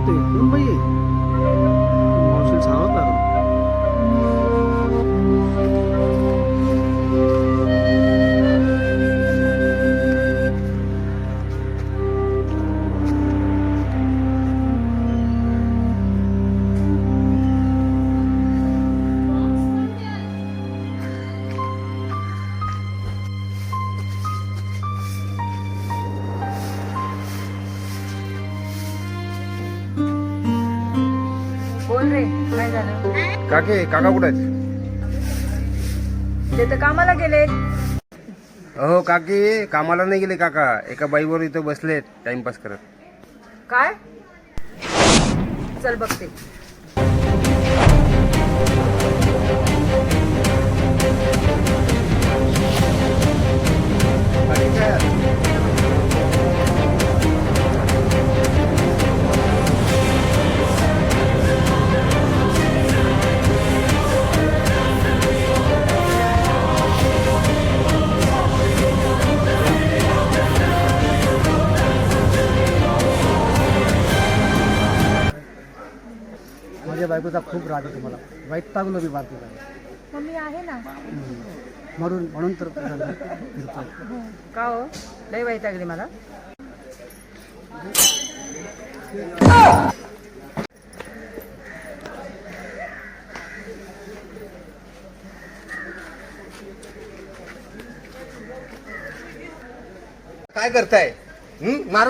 करतोय कोण बाई आहे? मावशीला सांगावं लागलं. बोल रे, काय झालं? काका कुठे आहेत? ते तर कामाला गेले. अहो काकी कामाला नाही गेले काका, एका बाईवर इथं बसलेत टाइमपास करत. काय? चल बघते. माझ्या बायकोचा खूप राग आहे तुम्हाला, वैतागलो मी बायकोचा. मम्मी आहे ना. म्हणून तर फिरतोय. का हो, लय वैतागली मला. काय करताय? मार